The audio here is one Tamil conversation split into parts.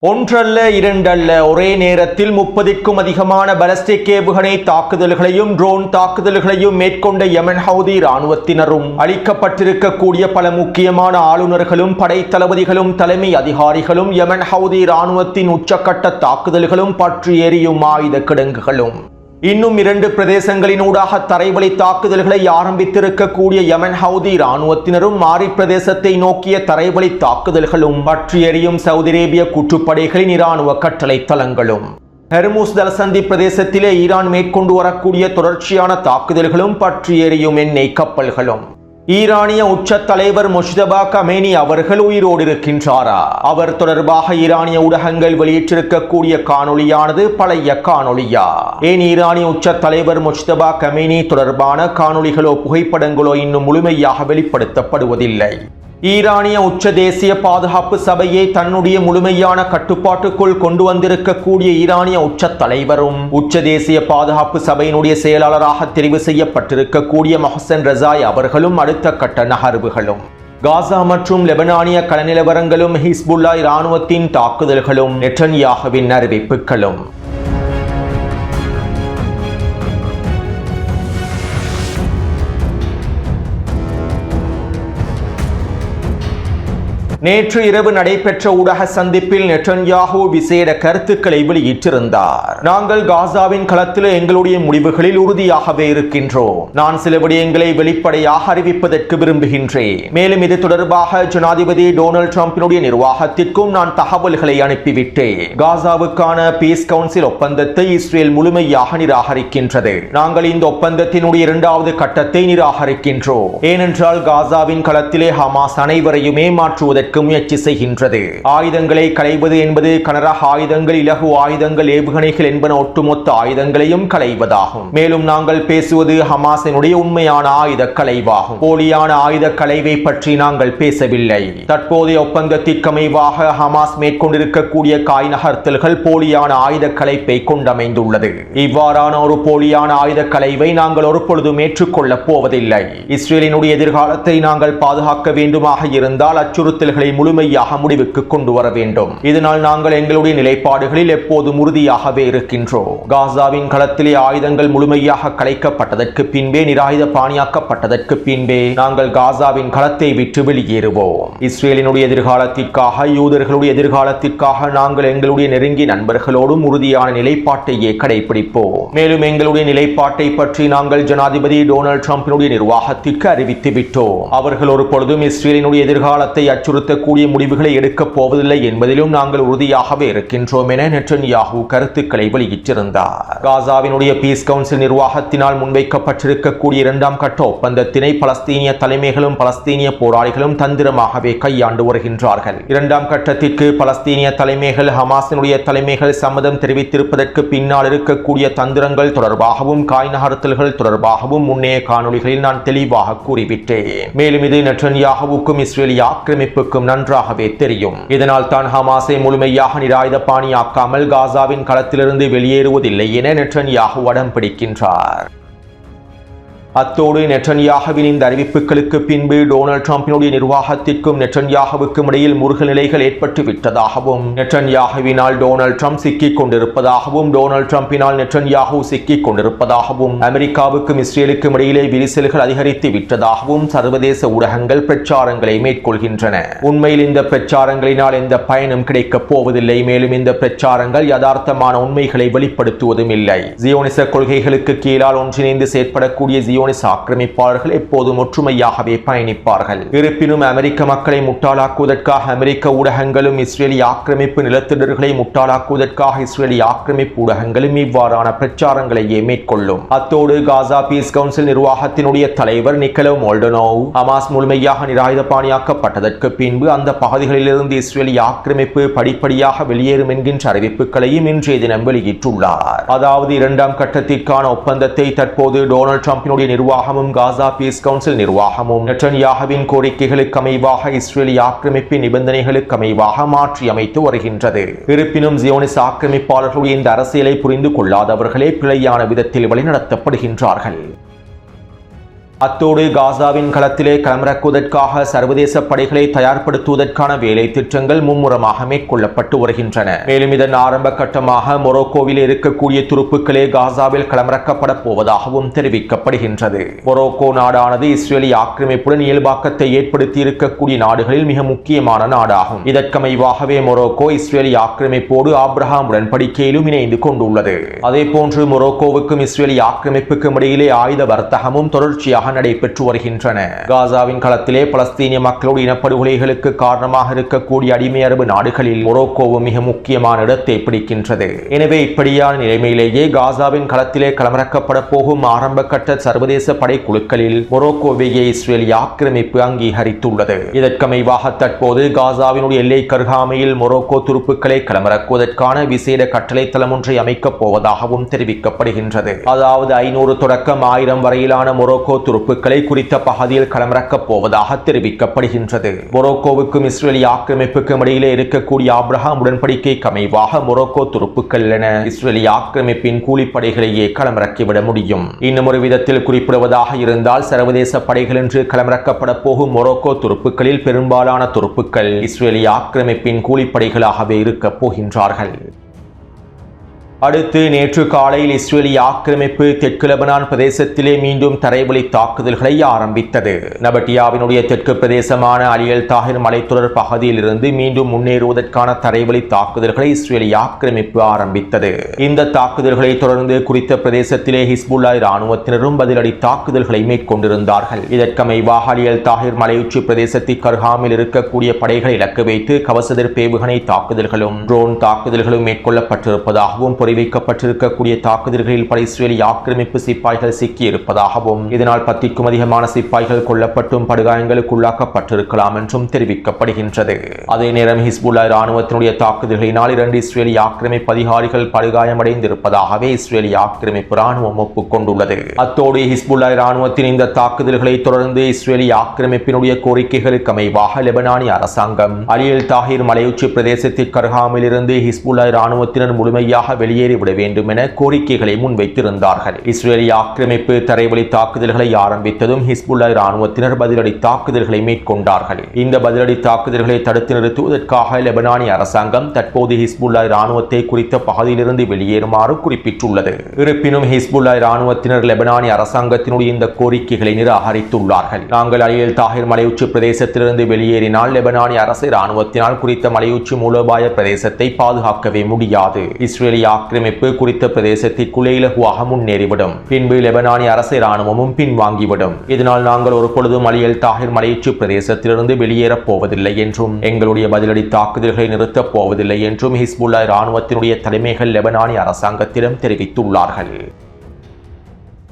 ஒன்றல்ல இரண்டல்ல ஒரே நேரத்தில் 30க்கும் அதிகமான பாலிஸ்டிக் ஏவுகணை தாக்குதல்களையும் ட்ரோன் தாக்குதல்களையும் மேற்கொண்ட யெமன் ஹவுதி இராணுவத்தினரும் அளிக்கப்பட்டிருக்கக்கூடிய பல முக்கியமான ஆளுநர்களும் படைத்தளபதிகளும் தலைமை அதிகாரிகளும் யெமன் ஹவுதி இராணுவத்தின் உச்சக்கட்ட தாக்குதல்களும் பற்றி எரியும் ஆயுத கிடங்குகளும் இன்னும் 2 பிரதேசங்களினூடாக தரைவழி தாக்குதல்களை ஆரம்பித்திருக்கக்கூடிய யெமன் ஹவுதி இராணுவத்தினரும் மாரி பிரதேசத்தை நோக்கிய தரைவழி தாக்குதல்களும் பற்றி எரியும் சவுதி அரேபிய கூட்டுப்படைகளின் இராணுவ கட்டளை தளங்களும் ஹெர்முஸ் ஜலசந்தி பிரதேசத்திலே ஈரான் மேற்கொண்டு வரக்கூடிய தொடர்ச்சியான தாக்குதல்களும் பற்றி எரியும் எண்ணெய் கப்பல்களும் ஈரானிய உச்ச தலைவர் முஜ்தபா கமேனி அவர்கள் உயிரோடு இருக்கின்றாரா? அவர் தொடர்பாக ஈரானிய ஊடகங்கள் வெளியிட்டிருக்கக்கூடிய காணொளியானது பழைய காணொளியா? ஏன் ஈரானிய உச்ச தலைவர் முஜ்தபா கமேனி தொடர்பான காணொளிகளோ புகைப்படங்களோ இன்னும் முழுமையாக வெளிப்படுத்தப்படுவதில்லை? ஈரானிய உச்ச தேசிய பாதுகாப்பு சபையை தன்னுடைய முழுமையான கட்டுப்பாட்டுக்குள் கொண்டு வந்திருக்கக்கூடிய ஈரானிய உச்ச தலைவரும் உச்ச தேசிய பாதுகாப்பு சபையினுடைய செயலாளராக தெரிவு செய்யப்பட்டிருக்கக்கூடிய மொஹ்சன் ரஸாய் அவர்களும் அடுத்த கட்ட நகர்வுகளும் காசா மற்றும் லெபனானிய களநிலவரங்களும் ஹிஸ்புல்லா இராணுவத்தின் தாக்குதல்களும் நெட்டன்யாஹுவின் அறிவிப்புகளும் நேற்று இரவு நடைபெற்ற ஊடக சந்திப்பில் நெட்டன்யாஹு விசேட கருத்துக்களை வெளியிட்டிருந்தார். நாங்கள் காசாவின் களத்தில் எங்களுடைய முடிவுகளில் உறுதியாகவே இருக்கின்றோம். நான் சில விடயங்களை வெளிப்படையாக அறிவிப்பதற்கு விரும்புகின்றேன். மேலும் இது தொடர்பாக ஜனாதிபதி டொனால்ட் ட்ரம்பினுடைய நிர்வாகத்திற்கும் நான் தகவல்களை அனுப்பிவிட்டேன். காசாவுக்கான பீஸ் கவுன்சில் ஒப்பந்தத்தை இஸ்ரேல் முழுமையாக நிராகரிக்கின்றது. நாங்கள் இந்த ஒப்பந்தத்தினுடைய 2வது கட்டத்தை நிராகரிக்கின்றோம். ஏனென்றால் காசாவின் களத்திலே ஹமாஸ் அனைவரையும் ஏமாற்றுவதற்கு முயற்சி செய்கின்றது. ஆயுதங்களை களைவது என்பது கனரக ஆயுதங்கள், இலகு ஆயுதங்கள், ஏவுகணைகள் என்பன ஒட்டுமொத்த ஆயுதங்களையும் களைவதாகும். மேலும் நாங்கள் பேசுவது ஹமாஸினுடைய உண்மையான ஆயுத களைவாகும். போலியான ஆயுத களைவை பற்றி நாங்கள் பேசவில்லை. தற்போதைய ஒப்பந்தத்திற்கமைவாக ஹமாஸ் மேற்கொண்டிருக்கக்கூடிய காய் நகர்த்தல்கள் போலியான ஆயுத களைப்பை கொண்டமைந்துள்ளது. இவ்வாறான ஒரு போலியான ஆயுத களைவை நாங்கள் ஒரு பொழுதும் ஏற்றுக்கொள்ளப் போவதில்லை. இஸ்ரேலினுடைய எதிர்காலத்தை நாங்கள் பாதுகாக்க வேண்டுமாக இருந்தால் அச்சுறுத்தல்கள் முழுமையாக முடிவுக்கு கொண்டு வர வேண்டும். இதனால் நாங்கள் எங்களுடைய நிலைப்பாடுகளில் எப்போதும் உறுதியாகவே இருக்கின்றோம். காசாவின் களத்திலே ஆயுதங்கள் முழுமையாக கலைக்கப்பட்டதற்கு பின்பே, நிராயுத பாணியாக்கப்பட்டதற்கு பின்பே நாங்கள் காசாவின் களத்தை விட்டு வெளியேறுவோம். இஸ்ரேலினுடைய எதிர்காலத்திற்காக, யூதர்களுடைய எதிர்காலத்திற்காக நாங்கள் எங்களுடைய நெருங்கிய நண்பர்களோடும் உறுதியான நிலைப்பாட்டையே கடைபிடிப்போம். மேலும் எங்களுடைய நிலைப்பாட்டை பற்றி நாங்கள் ஜனாதிபதி டொனால்ட் ட்ரம்பினுடைய நிர்வாகத்திற்கு அறிவித்து விட்டோம். அவர்கள் ஒரு பொழுதும் இஸ்ரேலினுடைய எதிர்காலத்தை அச்சுறுத்தக்கூடிய முடிவுகளை எடுக்கப் போவதில்லை என்பதிலும் நாங்கள் உறுதியாகவே இருக்கின்றோம் என நெட்டன்யாஹு கருத்துக்களை வெளியிட்டிருந்தார். காசாவினுடைய பீஸ் கவுன்சில் நிர்வாகத்தினால் முன்வைக்கப்பட்டிருக்கக்கூடிய 2ஆம் கட்ட ஒப்பந்தத்தினை பலஸ்தீனிய தலைமைகளும் பலஸ்தீனிய போராளிகளும் தந்திரமாகவே கையாண்டு வருகின்றார்கள். 2ஆம் கட்டத்திற்கு பலஸ்தீனிய தலைமைகள், ஹமாஸினுடைய தலைமைகள் சம்மதம் தெரிவித்திருப்பதற்கு பின்னால் இருக்கக்கூடிய தந்திரங்கள் தொடர்பாகவும் காய் நகர்த்தல்கள் தொடர்பாகவும் முன்னைய காணொளிகளில் நான் தெளிவாக கூறிவிட்டேன். மேலும் இது நெட்டன்யாஹுவுக்கும் இஸ்ரேலிய ஆக்கிரமிப்புக்கும் நன்றாகவே தெரியும். இதனால் தான் ஹமாஸை முழுமையாக நிராயுத பாணியாக்காமல் காசாவின் களத்திலிருந்து வெளியேறுவதில்லை என நெட்டன்யாஹு அடம் பிடிக்கின்றார். அத்தோடு நெட்டன்யாஹுவின் இந்த அறிவிப்புகளுக்கு பின்பு டொனால்ட் ட்ரம்பினுடைய நிர்வாகத்திற்கும் நெட்டன்யாஹுவுக்கும் இடையில் முருகல் நிலைகள் ஏற்பட்டு விட்டதாகவும், நெட்டன்யாஹுவினால் டொனால்ட் ட்ரம்ப் சிக்கிக் கொண்டிருப்பதாகவும், டொனால்ட் ட்ரம்பினால் நெட்டன்யாஹு சிக்கிக் கொண்டிருப்பதாகவும், அமெரிக்காவுக்கும் இஸ்ரேலுக்கும் இடையிலே விரிசல்கள் அதிகரித்து விட்டதாகவும் சர்வதேச ஊடகங்கள் பிரச்சாரங்களை மேற்கொள்கின்றன. உண்மையில் இந்த பிரச்சாரங்களினால் எந்த பயனும் கிடைக்கப் போவதில்லை. மேலும் இந்த பிரச்சாரங்கள் யதார்த்தமான உண்மைகளை வெளிப்படுத்துவதும் இல்லை. ஜியோனிச கொள்கைகளுக்கு கீழால் ஒன்றிணைந்து செயற்படக்கூடிய ஆக்கிரமிப்பாளர்கள் எப்போதும் ஒற்றுமையாகவே பயணிப்பார்கள். இருப்பினும் அமெரிக்க மக்களை முட்டாளாக்குவதற்காக அமெரிக்க ஊடகங்களும், இஸ்ரேலிய ஆக்கிரமிப்பு நிலத்திடர்களை முட்டாளாக்குவதற்காக இஸ்ரேலிய ஆக்கிரமிப்பு ஊடகங்களும் இவ்வாறான பிரச்சாரங்களையே மேற்கொள்ளும். அத்தோடு காசா பீஸ் கவுன்சில் நிர்வாகத்தினுடைய தலைவர் நிக்கலோ மோல்டனோவ் ஹமாஸ் முழுமையாக நிராயுத பாணியாக்கப்பட்டதற்கு பின்பு அந்த பகுதிகளிலிருந்து இஸ்ரேலிய ஆக்கிரமிப்பு படிப்படியாக வெளியேறும் என்கின்ற அறிவிப்புகளையும் இன்றைய தினம் வெளியிட்டுள்ளார். அதாவது 2ஆம் கட்டத்திற்கான ஒப்பந்தத்தை தற்போது டொனால்ட் ட்ரம்பினுடைய நிர்வாகமும் காசா பீஸ் கவுன்சில் நிர்வாகமும் நெட்டன்யாஹுவின் கோரிக்கைகளுக்கு அமைவாக இஸ்ரேலிய ஆக்கிரமிப்பின் நிபந்தனைகளுக்கு அமைவாக மாற்றி அமைத்து வருகின்றது. இருப்பினும் ஜியோனிச ஆக்கிரமிப்பாளர்களுடைய இந்த அரசியலை புரிந்து கொள்ளாதவர்களே பிழையான விதத்தில் வழிநடத்தப்படுகின்றார்கள். அத்தோடு காசாவின் களத்திலே களமிறக்குவதற்காக சர்வதேச படைகளை தயார்படுத்துவதற்கான வேலை திட்டங்கள் மும்முரமாக மேற்கொள்ளப்பட்டு வருகின்றன. மேலும் இதன் ஆரம்ப கட்டமாக மொரோக்கோவில் இருக்கக்கூடிய துருப்புக்களே காசாவில் களமிறக்கப்பட போவதாகவும் தெரிவிக்கப்படுகின்றது. மொரோக்கோ நாடானது இஸ்ரேலி ஆக்கிரமிப்புடன் இயல்பாக்கத்தை ஏற்படுத்தி இருக்கக்கூடிய நாடுகளில் மிக முக்கியமான நாடாகும். இதற்கமைவாகவே மொரோக்கோ இஸ்ரேலி ஆக்கிரமிப்போடு ஆப்ரஹாம் உடன்படிக்கையிலும் இணைந்து கொண்டுள்ளது. அதே போன்று மொரோக்கோவுக்கும் இஸ்ரேலி ஆக்கிரமிப்புக்கும் இடையிலே ஆயுத வர்த்தகமும் தொடர்ச்சியாக நடைபெற்று வருகின்றன. காசாவின் களத்திலே பலஸ்தீனிய மக்களோடு இனப்படுகொலைகளுக்கு காரணமாக இருக்கக்கூடிய அடிமை அரபு நாடுகளில் மொரோக்கோவும் மிக முக்கியமான இடத்தை பிடிக்கின்றது. எனவே இப்படியான நிலைமையிலேயே காசாவின் களத்திலே களமிறக்கப்பட போகும் ஆரம்ப கட்ட சர்வதேச படைக்குழுக்களில் மொரோக்கோவையே இஸ்ரேலி ஆக்கிரமிப்பு அங்கீகரித்துள்ளது. இதற்கமைவாக தற்போது காசாவினுடைய எல்லை கருகாமையில் மொரோக்கோ துருப்புக்களை களமிறக்குவதற்கான விசேட கட்டளை தளம் ஒன்றை அமைக்கப் போவதாகவும் தெரிவிக்கப்படுகின்றது. அதாவது 500 தொடக்கம் 1000 வரையிலான மொரோக்கோ துருப்புக்களை குறித்த பகுதியில் களமிறக்கப் போவதாக தெரிவிக்கப்படுகின்றது. மொரோக்கோவுக்கும் இஸ்ரேலி ஆக்கிரமிப்புக்கும் இடையிலே இருக்கக்கூடிய ஆப்ரஹாம் உடன்படிக்கைக்கு அமைவாக மொரோக்கோ துருப்புக்கள் என இஸ்ரேலி ஆக்கிரமிப்பின் கூலிப்படைகளையே களமிறக்கிவிட முடியும். இன்னும் ஒரு விதத்தில் குறிப்பிடுவதாக இருந்தால் சர்வதேச படைகள் என்று களமிறக்கப்பட போகும் மொரோக்கோ துருப்புக்களில் பெரும்பாலான துருப்புக்கள் இஸ்ரேலி ஆக்கிரமிப்பின் கூலிப்படைகளாகவே இருக்கப் போகின்றார்கள். அடுத்து நேற்று காலையில் இஸ்ரேலி ஆக்கிரமிப்பு தெற்கு லெபனான் பிரதேசத்திலே மீண்டும் தரைவழி தாக்குதல்களை ஆரம்பித்தது. நபட்டியாவினுடைய தெற்கு பிரதேசமான அலியல் தாஹிர் மலைத்தொடர் பகுதியில் இருந்து மீண்டும் முன்னேறுவதற்கான தரைவழி தாக்குதல்களை இஸ்ரேலி ஆக்கிரமிப்பு ஆரம்பித்தது. இந்த தாக்குதல்களை தொடர்ந்து குறித்த பிரதேசத்திலே ஹிஸ்புல்லா இராணுவத்தினரும் பதிலடி தாக்குதல்களை மேற்கொண்டிருந்தார்கள். இதற்கமைவாக அலியல் தாஹிர் மலையுச்சி பிரதேசத்திற்கு அருகாமையில் இருக்கக்கூடிய படைகளை இலக்கு வைத்து கவசதிர் பேவுகணை தாக்குதல்களும் ட்ரோன் தாக்குதல்களும் மேற்கொள்ளப்பட்டிருப்பதாகவும் வைக்கப்பட்டிருக்கக்கூடிய தாக்குதல்களில் பல இஸ்ரேலி ஆக்கிரமிப்பு சிப்பாய்கள் சிக்கியிருப்பதாகவும் இதனால் 10க்கும் அதிகமான சிப்பாய்கள் கொல்லப்பட்டும் படுகாயங்களுக்கு உள்ளாக்கப்பட்டிருக்கலாம் என்றும் தெரிவிக்கப்படுகின்றது. அதே நேரம் ஹிஸ்புல்லா இராணுவத்தினுடைய தாக்குதல்களினால் 2 இஸ்ரேலி ஆக்கிரமிப்பு அதிகாரிகள் படுகாயமடைந்திருப்பதாகவே இஸ்ரேலி ஆக்கிரமிப்பு இராணுவம் ஒப்புக்கொண்டுள்ளது. அத்தோடு ஹிஸ்புல்லா இராணுவத்தின் இந்த தாக்குதல்களை தொடர்ந்து இஸ்ரேலி ஆக்கிரமிப்பினுடைய கோரிக்கைகளுக்கு அமைவாக லெபனானிய அரசாங்கம் அலியல் தாஹிர் மலையுச்சி பிரதேசத்திற்கு அருகாமையில் இருந்து ஹிஸ்புல்லா இராணுவத்தினர் முழுமையாக வெளியேறிவிட வேண்டும் என கோரிக்கைகளை முன்வைத்திருந்தார்கள். இஸ்ரேலி ஆக்கிரமிப்பு தரைவழி தாக்குதல்களை ஆரம்பித்ததும் ஹிஸ்புல்லா இராணுவத்தினர் பதிலடி தாக்குதல்களை மேற்கொண்டார்கள். இந்த பதிலடி தாக்குதல்களை தடுத்து நிறுத்துவதற்காக லெபனானிய அரசாங்கம் தற்போது ஹிஸ்புல்லா இராணுவத்தை குறித்த பகுதியிலிருந்து வெளியேறுமாறு குறிப்பிட்டுள்ளது. இருப்பினும் ஹிஸ்புல்லா இராணுவத்தினர் லெபனானிய அரசாங்கத்தினுடைய இந்த கோரிக்கைகளை நிராகரித்துள்ளார்கள். நாங்கள் அலியல் தாஹிர் மலையுச்சி பிரதேசத்திலிருந்து வெளியேறினால் லெபனானிய அரசு இராணுவத்தினால் குறித்த மலையுச்சி மூலோபாய பிரதேசத்தை பாதுகாக்கவே முடியாது. இஸ்ரேலி ஆக்கிரமிப்பு குறித்த பிரதேசத்திற்குள்ளே இலகுவாக முன்னேறிவிடும். பின்பு லெபனானிய அரசு இராணுவமும் பின்வாங்கிவிடும். இதனால் நாங்கள் ஒரு பொழுதும் அலியல் தாஹிர் மலையுச்சி பிரதேசத்திலிருந்து வெளியேறப் போவதில்லை என்றும் எங்களுடைய பதிலடி தாக்குதல்களை நிறுத்தப் போவதில்லை என்றும் ஹிஸ்புல்லா இராணுவத்தினுடைய தலைமைகள் லெபனானிய அரசாங்கத்திடம் தெரிவித்துள்ளார்கள்.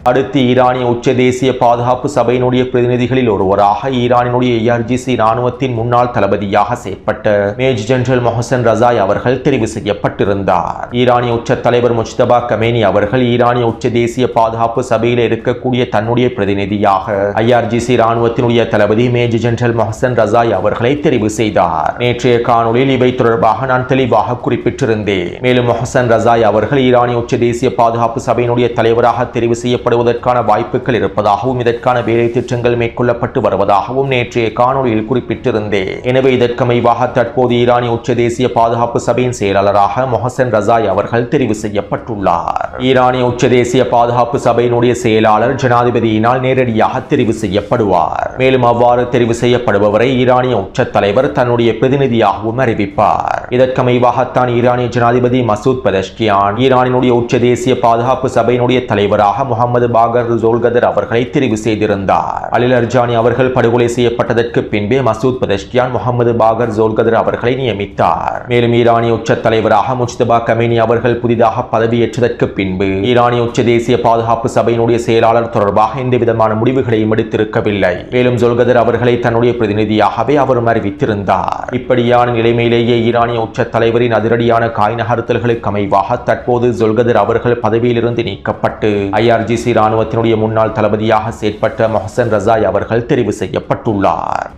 அடுத்து ஈரானிய உச்ச தேசிய பாதுகாப்பு சபையினுடைய பிரதிநிதிகளில் ஒருவராக ஈரானினுடைய ARGC இராணுவத்தின் முன்னாள் தளபதியாக செயற்பட்ட மேஜர் ஜெனரல் மொஹசன் ரசாய் அவர்கள் தெரிவு செய்யப்பட்டிருந்தார். ஈரானிய உச்ச தலைவர் முஜ்தபா கமேனி அவர்கள் ஈரானிய உச்ச தேசிய பாதுகாப்பு சபையில் இருக்கக்கூடிய தன்னுடைய பிரதிநிதியாக IRGC இராணுவத்தினுடைய தளபதி மேஜர் ஜெனரல் மொஹசன் ரசாய் அவர்களை தெரிவு செய்தார். நேற்றைய காணொலியில் இவை தொடர்பாக நான் தெளிவாக குறிப்பிட்டிருந்தேன். மேலும் மொஹசன் ரசாய் அவர்கள் ஈரானிய உச்ச தேசிய பாதுகாப்பு சபையினுடைய தலைவராக தெரிவு செய்யப்படும் வாய்ப்புகள் இருப்பதாகவும் இதற்கான வேலை திட்டங்கள் மேற்கொள்ளப்பட்டு வருவதாகவும் நேற்றைய காணொலியில் குறிப்பிட்டிருந்தேன். எனவே இதற்கமைவாக தற்போது ஈரானிய உச்ச தேசிய பாதுகாப்பு சபையின் செயலாளராக மொஹசன் ரசாய் அவர்கள் தெரிவு செய்யப்பட்டுள்ளார். ஈரானிய உச்ச தேசிய பாதுகாப்பு சபையினுடைய செயலாளர் ஜனாதிபதியினால் நேரடியாக தெரிவு செய்யப்படுவார். மேலும் அவ்வாறு தெரிவு செய்யப்படுபவரை ஈரானிய உச்ச தலைவர் தன்னுடைய பிரதிநிதியாகவும் அறிவிப்பார். இதற்கமைவாகத்தான் ஈரானிய ஜனாதிபதி மசூத் பெதஷ்கியான் ஈரானினுடைய உச்ச தேசிய பாதுகாப்பு சபையினுடைய தலைவராக முகமது பாகர் ஜோல்கதர் அவர்களை தெரிவு செய்திருந்தார். அலில் அர்ஜானி அவர்கள் படுகொலை செய்யப்பட்டதற்கு பின்பே மசூத் பெதஷ்கியான் முகமது பாகர் ஜோல்கதர் அவர்களை நியமித்தார். மேலும் ஈரானிய உச்ச தலைவராக முஜ்தபா கமேனி அவர்கள் புதிதாக பதவியேற்றதற்கு பின்பு ஈரானிய உச்ச தேசிய பாதுகாப்பு சபையினுடைய செயலாளர் தொடர்பாக எந்த விதமான முடிவுகளையும் எடுத்திருக்கவில்லை. மேலும் ஜோல்கதர் அவர்களை தன்னுடைய பிரதிநிதியாகவே அவரும் அறிவித்திருந்தார். இப்படியான நிலைமையிலேயே ஈரானிய உச்ச தலைவரின் அதிரடியான காய் நகர்த்தல்களுக்கு அமைவாக தற்போது ஜோல்கதர் அவர்கள் பதவியிலிருந்து நீக்கப்பட்டு IRGC இராணுவத்தினுடைய முன்னாள் தளபதியாக செயற்பட்ட மொஹசன் ரசாய் அவர்கள் தெரிவு செய்யப்பட்டுள்ளார்.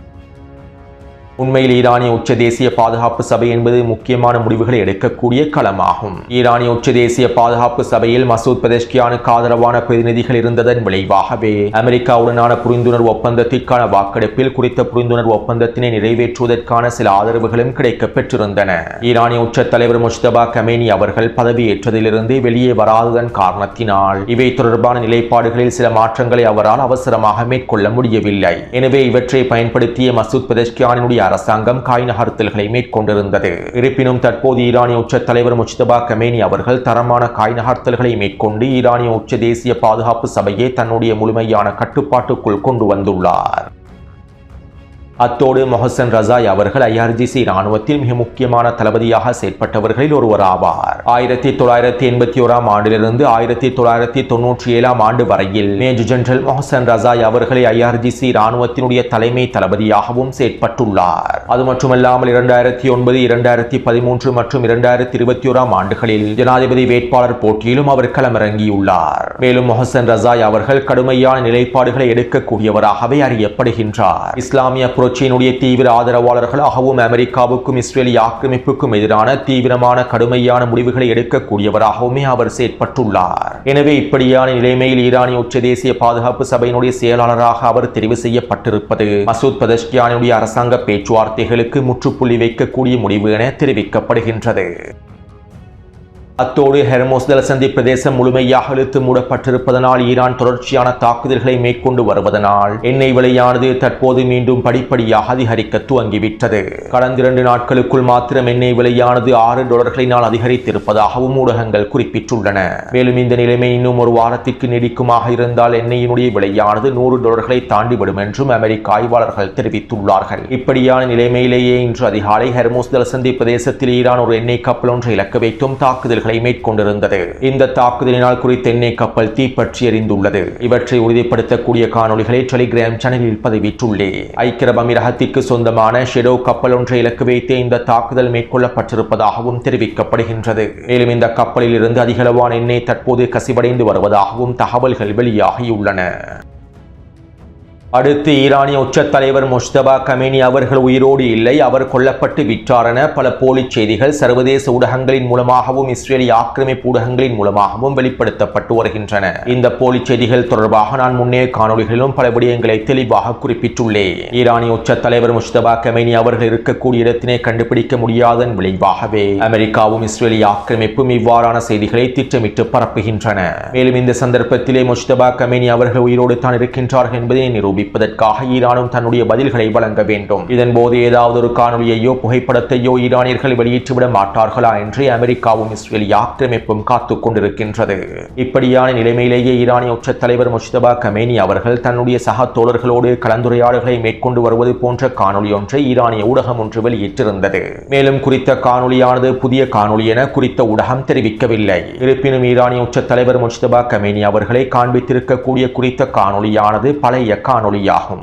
உண்மையில் ஈரானிய உச்ச தேசிய பாதுகாப்பு சபை என்பது முக்கியமான முடிவுகளை எடுக்கக்கூடிய களமாகும். ஈரானிய உச்ச தேசிய பாதுகாப்பு சபையில் மசூத் பெதஷ்கியானுக்கு ஆதரவான பிரதிநிதிகள் இருந்ததன் விளைவாகவே அமெரிக்காவுடனான புரிந்துணர்வு ஒப்பந்தத்திற்கான வாக்கெடுப்பில் குறித்த புரிந்துணர்வு ஒப்பந்தத்தினை நிறைவேற்றுவதற்கான சில ஆதரவுகளும் கிடைக்கப் பெற்றிருந்தன. ஈரானிய உச்ச தலைவர் முஜ்தபா கமேனி அவர்கள் பதவியேற்றதிலிருந்து வெளியே வராததன் காரணத்தினால் இவை தொடர்பான நிலைப்பாடுகளில் சில மாற்றங்களை அவரால் அவசரமாக மேற்கொள்ள முடியவில்லை. எனவே இவற்றை பயன்படுத்திய மசூத் பெதஷ்கியானுடைய அரசாங்கம் காய் நகர்த்தல்களை மேற்கொண்டிருந்தது. இருப்பினும் தற்போது ஈரானிய உச்ச தலைவர் முஜ்தபா கமேனி அவர்கள் தரமான காய் நகர்த்தல்களை மேற்கொண்டு ஈரானிய உச்ச தேசிய பாதுகாப்பு சபையை தன்னுடைய முழுமையான கட்டுப்பாட்டுக்குள் கொண்டு வந்துள்ளார். அத்தோடு மொஹசன் ரசாய் அவர்கள் IRGC இராணுவத்தில் மிக முக்கியமான தளபதியாக செயற்பட்டவர்களில் ஒருவர் ஆவார். 1981 ஆண்டிலிருந்து 1997 ஆண்டு வரையில் மேஜர் ஜெனரல் மொஹசன் ரசாய் அவர்களை IRGC இராணுவத்தினுடைய தலைமை தளபதியாகவும் செயற்பட்டுள்ளார். அது மட்டுமல்லாமல் 2009, 2013 மற்றும் 2021 ஆண்டுகளில் ஜனாதிபதி வேட்பாளர் போட்டியிலும் அவர் களமிறங்கியுள்ளார். மேலும் மொஹசன் ரசாய் அவர்கள் கடுமையான நிலைப்பாடுகளை எடுக்கக்கூடியவராகவே அறியப்படுகின்றார். இஸ்லாமிய புரட்சியினுடைய தீவிர ஆதரவாளர்களாகவும் அமெரிக்காவுக்கும் இஸ்ரேலிய ஆக்கிரமிப்புக்கும் எதிரான தீவிரமான கடுமையான முடிவுகளை எடுக்கக்கூடியவராகவுமே அவர் செயற்பட்டுள்ளார். எனவே இப்படியான நிலைமையில் ஈரானிய உச்ச தேசிய பாதுகாப்பு சபையினுடைய செயலாளராக அவர் தெரிவு செய்யப்பட்டிருப்பது மசூத் பெதஷ்கியானுடைய அரசாங்க பேச்சுவார்த்தைகளுக்கு முற்றுப்புள்ளி வைக்கக்கூடிய முடிவு என தெரிவிக்கப்படுகின்றது. அத்தோடு ஹெர்மோஸ் ஜலசந்தி பிரதேசம் முழுமையாக இழுத்து மூடப்பட்டிருப்பதனால் ஈரான் தொடர்ச்சியான தாக்குதல்களை மேற்கொண்டு வருவதனால் எண்ணெய் விலையானது தற்போது மீண்டும் படிப்படியாக அதிகரிக்க துவங்கிவிட்டது. கடந்த 2 நாட்களுக்குள் மாத்திரம் எண்ணெய் விலையானது $6 அதிகரித்திருப்பதாகவும் ஊடகங்கள் குறிப்பிட்டுள்ளன. மேலும் இந்த நிலைமை இன்னும் ஒரு வாரத்திற்கு நீடிக்குமாக இருந்தால் எண்ணெயினுடைய விலையானது $100 தாண்டிவிடும் என்றும் அமெரிக்க ஆய்வாளர்கள் தெரிவித்துள்ளார்கள். இப்படியான நிலைமையிலேயே இன்று அதிகாலை ஹெர்மோஸ் ஜலசந்தி பிரதேசத்தில் ஈரான் ஒரு எண்ணெய் கப்பல் ஒன்றை இலக்கு வைத்தும் தாக்குதல்களை மேற்கொண்டிருந்தது. இந்த தாக்குதலினால் குறித்த எண்ணெய் கப்பல் தீப்பற்றி எரிந்துள்ளது. இவற்றை உறுதிப்படுத்தக்கூடிய காணொளிகளை டெலிகிராம் சேனலில் பதிவிட்டுள்ளேன். ஐக்கிய அரபு அமீரகத்திற்கு சொந்தமான ஷெடோ கப்பல் ஒன்றை இலக்கு வைத்து இந்த தாக்குதல் மேற்கொள்ளப்பட்டிருப்பதாகவும் தெரிவிக்கப்படுகின்றது. மேலும் இந்த கப்பலில் இருந்து அதிகளவான எண்ணெய் தற்போது கசிவடைந்து வருவதாகவும் தகவல்கள் வெளியாகியுள்ளன. அடுத்து ஈரானிய உச்ச தலைவர் முஜ்தபா கமேனி அவர்கள் உயிரோடு இல்லை, அவர் கொல்லப்பட்டு விட்டார் என பல போலி செய்திகள் சர்வதேச ஊடகங்களின் மூலமாகவும் இஸ்ரேலிய ஆக்கிரமிப்பு ஊடகங்களின் மூலமாகவும் வெளிப்படுத்தப்பட்டு வருகின்றன. இந்த போலி செய்திகள் தொடர்பாக நான் முன்னே காணொளிகளிலும் பல விடயங்களை தெளிவாக குறிப்பிட்டுள்ளேன். ஈரானிய உச்ச தலைவர் முஜ்தபா கமேனி அவர்கள் இருக்கக்கூடிய இடத்தினை கண்டுபிடிக்க முடியாதன் விளைவாகவே அமெரிக்காவும் இஸ்ரேலிய ஆக்கிரமிப்பும் இவ்வாறான செய்திகளை திட்டமிட்டு பரப்புகின்றன. மேலும் இந்த சந்தர்ப்பத்திலே முஜ்தபா கமேனி அவர்கள் உயிரோடு தான் இருக்கின்றார்கள் என்பதை நிரூபிப்பதற்காக ஈரானும் தன்னுடைய பதில்களை வழங்க வேண்டும். இதன் போது ஏதாவது ஒரு காணொலியையோ புகைப்படத்தையோ ஈரானியர்கள் வெளியிட்டுவிட மாட்டார்களா என்று அமெரிக்காவும் இஸ்ரேலிய ஆக்கிரமிப்பும் காத்துக் கொண்டிருக்கின்றது. இப்படியான நிலைமையிலேயே ஈரானிய உச்ச தலைவர் முஜ்தபா கமேனி அவர்கள் தன்னுடைய சக தோழர்களோடு கலந்துரையாடல்களை மேற்கொண்டு வருவது போன்ற காணொலி ஒன்றை ஈரானிய ஊடகம் ஒன்று வெளியிட்டிருந்தது. மேலும் குறித்த காணொலியானது புதிய காணொலி என குறித்த ஊடகம் தெரிவிக்கவில்லை. இருப்பினும் ஈரானிய உச்ச தலைவர் முஜ்தபா கமேனி அவர்களை காண்பித்திருக்கக்கூடிய குறித்த காணொலியானது பழைய காணொலியாகும்.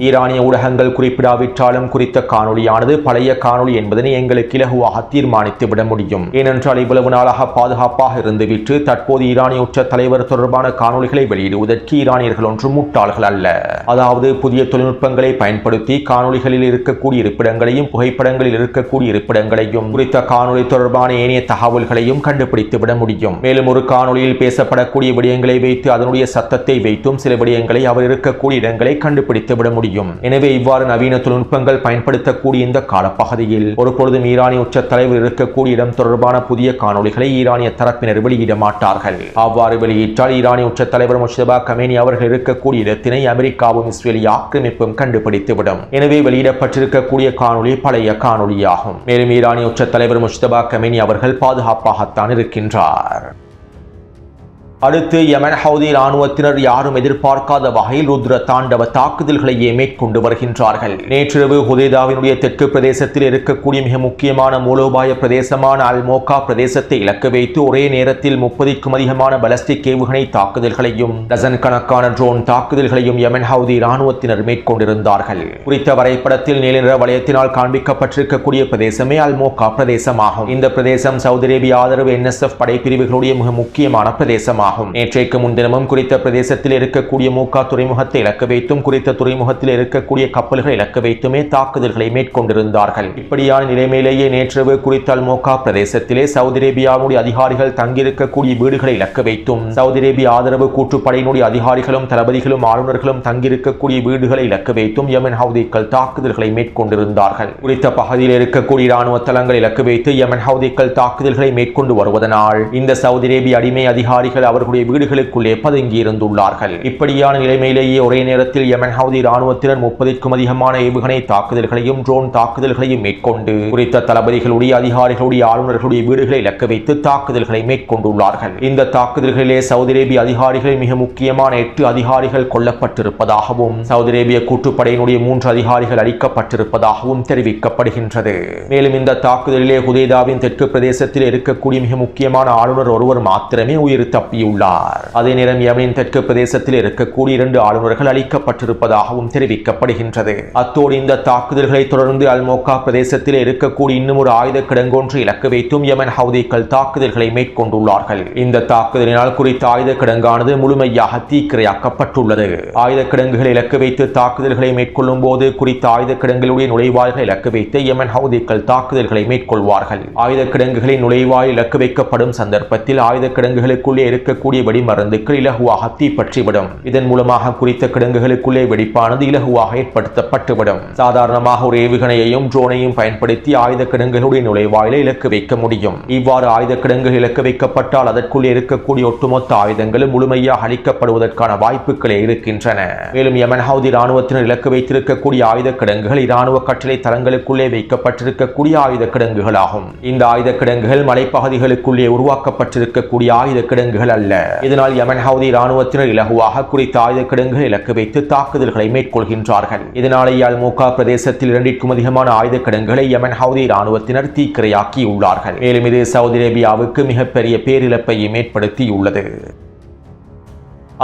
ஈரானிய ஊடகங்கள் குறிப்பிடாவிட்டாலும் குறித்த காணொலியானது பழைய காணொலி என்பதனை எங்களுக்கு இலகுவாக தீர்மானித்து விட முடியும். ஏனென்றால் இவ்வளவு நாளாக பாதுகாப்பாக இருந்துவிட்டு தற்போது ஈரானிய உச்ச தலைவர் தொடர்பான காணொலிகளை வெளியிடுவதற்கு ஈரானியர்கள் ஒன்றும் முட்டாள்கள் அல்ல. அதாவது புதிய தொழில்நுட்பங்களை பயன்படுத்தி காணொலிகளில் இருக்கக்கூடிய இருப்பிடங்களையும் புகைப்படங்களில் இருக்கக்கூடிய இருப்பிடங்களையும் குறித்த காணொலி தொடர்பான ஏனைய தகவல்களையும் கண்டுபிடித்து விட முடியும். மேலும் ஒரு காணொலியில் பேசப்படக்கூடிய விடயங்களை வைத்து அதனுடைய சத்தத்தை வைத்தும் சில விடயங்களை அவர் இருக்கக்கூடிய இடங்களை கண்டுபிடித்து விட முடியும். எனவே இவ்வாறு நவீன தொழில்நுட்பங்கள் பயன்படுத்தக்கூடிய இந்த காலப்பகுதியில் ஒருபொழுதும் ஈரானிய உச்ச தலைவர் இருக்கக்கூடிய இடம் தொடர்பான புதிய காணொலிகளை ஈரானிய தரப்பினர் வெளியிட மாட்டார்கள். அவ்வாறு வெளியிட்டால் ஈரானிய உச்ச தலைவர் முஜ்தபா கமேனி அவர்கள் இருக்கக்கூடிய இடத்தினை அமெரிக்காவும் இஸ்ரேலிய ஆக்கிரமிப்பும் கண்டுபிடித்துவிடும். எனவே வெளியிடப்பட்டிருக்கக்கூடிய காணொலி பழைய காணொலியாகும். மேலும் ஈரானிய உச்ச தலைவர் முஜ்தபா கமேனி அவர்கள் பாதுகாப்பாகத்தான் இருக்கின்றார். அடுத்து யமன் ஹவுதி இராணுவத்தினர் யாரும் எதிர்பார்க்காத வகையில் ருத்ர தாண்டவ தாக்குதல்களையே மேற்கொண்டு வருகின்றார்கள். நேற்றிரவு ஹுதைதாவினுடைய தெற்கு பிரதேசத்தில் இருக்கக்கூடிய மிக முக்கியமான மூலோபாய பிரதேசமான அல் மோகா பிரதேசத்தை இலக்கு வைத்து ஒரே நேரத்தில் 30க்கும் அதிகமான பலஸ்டிக் ஏவுகணை தாக்குதல்களையும் டசன் கணக்கான ட்ரோன் தாக்குதல்களையும் யமன் ஹவுதி இராணுவத்தினர் மேற்கொண்டிருந்தார்கள். குறித்த வரைபடத்தில் நீல நிற வளையத்தினால் காண்பிக்கப்பட்டிருக்கக்கூடிய பிரதேசமே அல் மோகா பிரதேசமாகும். இந்த பிரதேசம் சவுதி அரேபிய ஆதரவு NSF படைப்பிரிவுகளுடைய மிக முக்கியமான பிரதேசமாகும். துறைமுகமாகும். நேற்றைக்கு முன்தினமும் குறித்த பிரதேசத்தில் இருக்கக்கூடிய மூகா துறைமுகத்தை இலக்கு வைத்தும் குறித்த துறைமுகத்தில் இருக்கக்கூடிய கப்பல்களை இலக்கு வைத்துமே தாக்குதல்களை மேற்கொண்டிருந்தார்கள். இப்படியான நிலைமையிலேயே நேற்றிரவு குறித்த அல்மோகா பிரதேசத்திலே சவுதி அரேபியாவுடைய அதிகாரிகள் தங்கியிருக்கக்கூடிய வீடுகளை இலக்கு வைத்தும் சவுதி அரேபிய ஆதரவு கூட்டுப்படையினுடைய அதிகாரிகளும் தளபதிகளும் ஆளுநர்களும் தங்கியிருக்கக்கூடிய வீடுகளை இலக்கு வைத்தும் யமன் ஹவுதிகள் தாக்குதல்களை மேற்கொண்டிருந்தார்கள். குறித்த பகுதியில் இருக்கக்கூடிய இராணுவ தளங்களை இலக்கு வைத்து யமன் ஹவுதிகள் தாக்குதல்களை மேற்கொண்டு வருவதனால் இந்த சவுதி அரேபிய அடிமை அதிகாரிகள் அவர்களுடைய வீடுகளுக்குள்ளே பதுங்கியிருந்துள்ளார்கள். இப்படியான நிலைமையிலேயே ஒரே நேரத்தில் யமன் ஹவுதி இராணுவத்தினர் 30க்கும் அதிகமான ஏவுகணை தாக்குதல்களையும் ட்ரோன் தாக்குதல்களையும் மேற்கொண்டு குறித்த தளபதிகளுடைய அதிகாரிகளுடைய ஆளுநர்களுடைய வீடுகளை இலக்கு வைத்து தாக்குதல்களை மேற்கொண்டுள்ளார்கள். இந்த தாக்குதல்களிலே சவுதி அரேபிய அதிகாரிகள் மிக முக்கியமான 8 அதிகாரிகள் கொல்லப்பட்டிருப்பதாகவும் சவுதி அரேபிய கூட்டுப்படையினுடைய 3 அதிகாரிகள் அளிக்கப்பட்டிருப்பதாகவும் தெரிவிக்கப்படுகின்றது. மேலும் இந்த தாக்குதலிலே ஹுதைதாவின் தெற்கு பிரதேசத்தில் இருக்கக்கூடிய மிக முக்கியமான ஆளுநர் ஒருவர் மாத்திரமே உயிர் தப்பியுள்ளார். அதே நேரம் யமனின் தெற்கு பிரதேசத்தில் இருக்கக்கூடிய 2 ஆளுநர்கள் அளிக்கப்பட்டிருப்பதாகவும் தெரிவிக்கப்படுகின்றது. அத்தோடு இந்த தாக்குதல்களை தொடர்ந்து அல்மோகா பிரதேசத்தில் இருக்கக்கூடிய இன்னும் ஒரு ஆயுத கிடங்கொன்று இலக்கு வைத்தும் யமன் ஹவுதிகள் தாக்குதல்களை மேற்கொண்டுள்ளார்கள். இந்த தாக்குதலினால் குறித்த ஆயுத கிடங்கானது முழுமையாக தீக்கிரையாக்கப்பட்டுள்ளது. ஆயுத கிடங்குகளை இலக்கு வைத்து தாக்குதல்களை மேற்கொள்ளும் போது குறித்த ஆயுத கிடங்குகளுடைய நுழைவாய்களை இலக்கு வைத்து யமன் ஹவுதிகள் தாக்குதல்களை மேற்கொள்வார்கள். ஆயுத கிடங்குகளின் நுழைவாயில் இலக்கு வைக்கப்படும் சந்தர்ப்பத்தில் ஆயுத கிடங்குகளுக்குள்ளே இருக்கக்கூடிய வெடிமருந்துகள் இலகுவாக தீப்பற்றிவிடும். இதன் மூலமாக குறித்த கிடங்குகளுக்குள்ளே வெடிப்பானது இலகுவாக ஏற்படுத்தப்பட்டுவிடும். சாதாரணமாக ஒரு ஏவுகணையையும் ட்ரோனையும் பயன்படுத்தி ஆயுத கிடங்குகளுடைய நுழைவாயிலை இலக்கு வைக்க முடியும். இவ்வாறு ஆயுத கிடங்குகள் இலக்கு வைக்கப்பட்டால் அதற்குள்ளே இருக்கக்கூடிய ஒட்டுமொத்த ஆயுதங்களும் முழுமையாக அளிக்கப்படுவதற்கான வாய்ப்புகளே இருக்கின்றன. மேலும் யமன் ஹவுதி இராணுவத்தினர் இலக்கு வைத்திருக்கக்கூடிய ஆயுத கிடங்குகள் இராணுவ கட்டளை தளங்களுக்குள்ளே வைக்கப்பட்டிருக்கக்கூடிய ஆயுத கிடங்குகளாகும். இந்த ஆயுத கிடங்குகள் மலைப்பகுதிகளுக்குள்ளே உருவாக்கப்பட்டிருக்கக்கூடிய ஆயுத கிடங்குகள் அல்ல. இதனால் யமன் ஹவுதி இராணுவத்தினர் இலகுவாக குறித்த ஆயுத கிடங்குகள் இலக்கு வைத்து தாக்குதல்களை மேற்கொள்கின்றார்கள். இதனாலேயே அல்மோகா பிரதேசத்தில் 2க்கும் அதிகமான ஆயுத கிடங்குகளை யமன் ஹவுதி இராணுவத்தினர் தீக்கிரையாக்கியுள்ளார்கள். மேலும் இது சவுதி அரேபியாவுக்கு மிகப்பெரிய பேரிழப்பையும் ஏற்படுத்தியுள்ளது.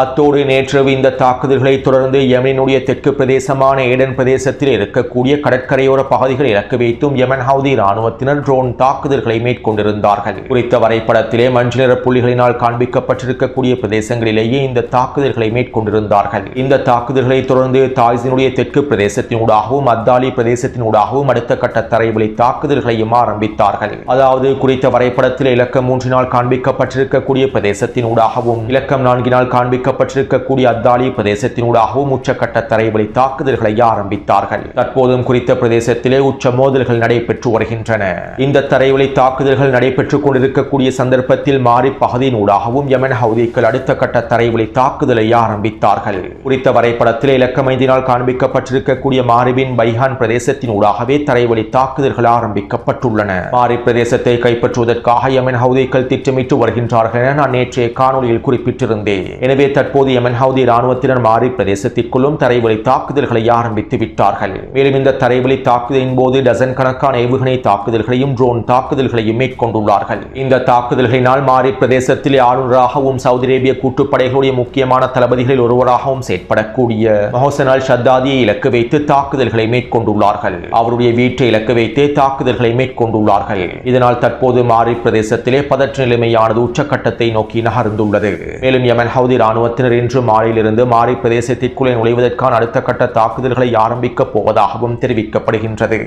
அத்தோடு நேற்றிரவு இந்த தாக்குதல்களை தொடர்ந்து யமனினுடைய தெற்கு பிரதேசமான ஏடன் பிரதேசத்தில் இருக்கக்கூடிய கடற்கரையோர பகுதிகளை இலக்கு வைத்தும் யமன் ஹவுதி இராணுவத்தினர் ட்ரோன் தாக்குதல்களை மேற்கொண்டிருந்தார்கள். குறித்த வரைபடத்திலே மஞ்சள் நிற புள்ளிகளினால் காண்பிக்கப்பட்டிருக்கக்கூடிய பிரதேசங்களிலேயே இந்த தாக்குதல்களை மேற்கொண்டிருந்தார்கள். இந்த தாக்குதல்களை தொடர்ந்து தாய்ஸினுடைய தெற்கு பிரதேசத்தினூடாகவும் அத்தாலி பிரதேசத்தினூடாகவும் அடுத்த கட்ட தரைவழி தாக்குதல்களையும் ஆரம்பித்தார்கள். அதாவது குறித்த வரைபடத்தில் இலக்கம் 3 காண்பிக்கப்பட்டிருக்கக்கூடிய பிரதேசத்தினூடாகவும் இலக்கம் 4 காண்பிக்கப்பட்டிருக்கக்கூடிய அத்தாலி பிரதேசத்தினூடாகவும் உச்சக்கட்ட தரைவழி தாக்குதல்களை ஆரம்பித்தார்கள். தற்போதும் குறித்த பிரதேசத்திலே உச்ச மோதல்கள் நடைபெற்று வருகின்றன. இந்த தரைவழி தாக்குதல்கள் நடைபெற்றுக் கொண்டிருக்கக்கூடிய சந்தர்ப்பத்தில் மாரி பகுதியினூடாகவும் யமன் ஹவுதிகள் அடுத்த கட்ட தரைவழி தாக்குதலை ஆரம்பித்தார்கள். குறித்த வரைபடத்தில் இலக்கம் 5 காண்பிக்கப்பட்டிருக்கக்கூடிய மாரிபின் பைஹான் பிரதேசத்தினூடாகவே தரைவழி தாக்குதல்கள் ஆரம்பிக்கப்பட்டுள்ளன. மாரி பிரதேசத்தை கைப்பற்றுவதற்காக யமன் ஹவுதிகள் திட்டமிட்டு வருகின்றார்கள் என நான் நேற்றைய காணொலியில் குறிப்பிட்டிருந்தேன். எனவே தற்போது யமன் ஹவுதி இராணுவத்தினர் மாரி பிரதேசத்திற்குள்ளும் தரைவழி தாக்குதல்களை ஆரம்பித்து விட்டார்கள். மேலும் இந்த தரைவழி தாக்குதலின் போது டசன் கணக்கான ஏவுகணை தாக்குதல்களையும் ட்ரோன் தாக்குதல்களையும் மேற்கொண்டுள்ளார்கள். இந்த தாக்குதல்களினால் மாரி பிரதேசத்திலே ஆளுநராகவும் சவுதி அரேபிய கூட்டுப்படைகளுடைய முக்கியமான தளபதிகளில் ஒருவராகவும் செயற்படக்கூடிய மொஹசன் அல் ஷத்தாதியை இலக்கு வைத்து தாக்குதல்களை மேற்கொண்டுள்ளார்கள். அவருடைய வீட்டை இலக்கு வைத்து தாக்குதல்களை மேற்கொண்டுள்ளார்கள். இதனால் தற்போது மாரி பிரதேசத்திலே பதற்ற நிலைமையானது உச்சக்கட்டத்தை நோக்கி நகர்ந்துள்ளது. மேலும் யமன் ஹவுதி இராணுவத்தினர் இன்று மாலையிலிருந்து மாரி பிரதேசத்திற்குள்ளே நுழைவதற்கான அடுத்த கட்ட தாக்குதல்களை ஆரம்பிக்கப் போவதாகவும் தெரிவிக்கப்படுகின்றது.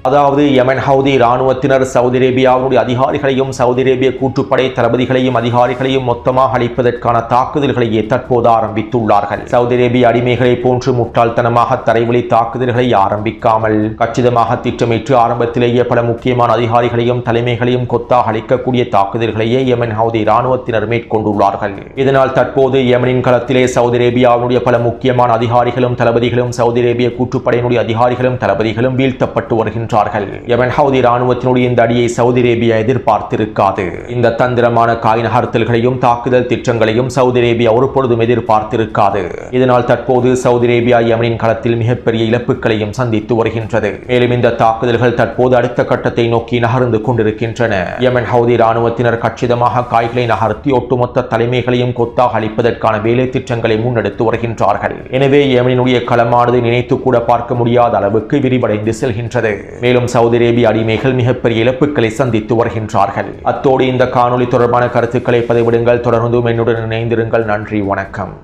அதாவது யமன் ஹவுதி இராணுவத்தினர் சவுதி அரேபியாவுடைய அதிகாரிகளையும் சவுதி அரேபிய கூட்டுப்படை தளபதிகளையும் அதிகாரிகளையும் மொத்தமாக அழிப்பதற்கான தாக்குதல்களையே தற்போது ஆரம்பித்துள்ளார்கள். சவுதி அரேபிய அடிமைகளை போன்று முட்டாள்தனமாக தரைவழி தாக்குதல்களை ஆரம்பிக்காமல் கச்சிதமாக திட்டமிட்டு ஆரம்பத்திலேயே பல முக்கியமான அதிகாரிகளையும் தலைமைகளையும் கொத்தாக அளிக்கக்கூடிய தாக்குதல்களையே யமன் ஹவுதி இராணுவத்தினர் மேற்கொண்டுள்ளார்கள். இதனால் தற்போது யமனின் களத்திலே சவுதி அரேபியாவுடைய பல முக்கியமான அதிகாரிகளும் தளபதிகளும் சவுதி அரேபிய கூட்டுப்படையினுடைய அதிகாரிகளும் தளபதிகளும் வீழ்த்தப்பட்டு வருகின்றனர். யமன் ஹவுதி இராணுவத்தினுடைய இந்த அடியை சவுதி அரேபியா எதிர்பார்த்திருக்காது. இந்த தந்திரமான காய் நகர்த்தல்களையும் தாக்குதல் திட்டங்களையும் சவுதி அரேபியா ஒருபொழுதும் எதிர்பார்த்திருக்காது. இதனால் தற்போது சவுதி அரேபியா யமனின் களத்தில் மிகப்பெரிய இழப்புகளையும் சந்தித்து வருகின்றது. மேலும் இந்த தாக்குதல்கள் தற்போது அடுத்த கட்டத்தை நோக்கி நகர்ந்து கொண்டிருக்கின்றன. யமன் ஹவுதி இராணுவத்தினர் கச்சிதமாக காய்களை நகர்த்தி ஒட்டுமொத்த தலைமைகளையும் கொத்தாக அளிப்பதற்கான வேலை திட்டங்களை முன்னெடுத்து வருகின்றார்கள். எனவே யமனினுடைய களமானது நினைத்து கூட பார்க்க முடியாத அளவுக்கு விரிவடைந்து செல்கின்றது. மேலும் சவுதி அரேபிய அடிமைகள் மிகப்பெரிய இழப்புகளை சந்தித்து வருகின்றார்கள். அத்தோடு இந்த காணொளி தொடர்பான கருத்துக்களை பதிவிடுங்கள். தொடர்ந்தும் என்னுடன் இணைந்திருங்கள். நன்றி, வணக்கம்.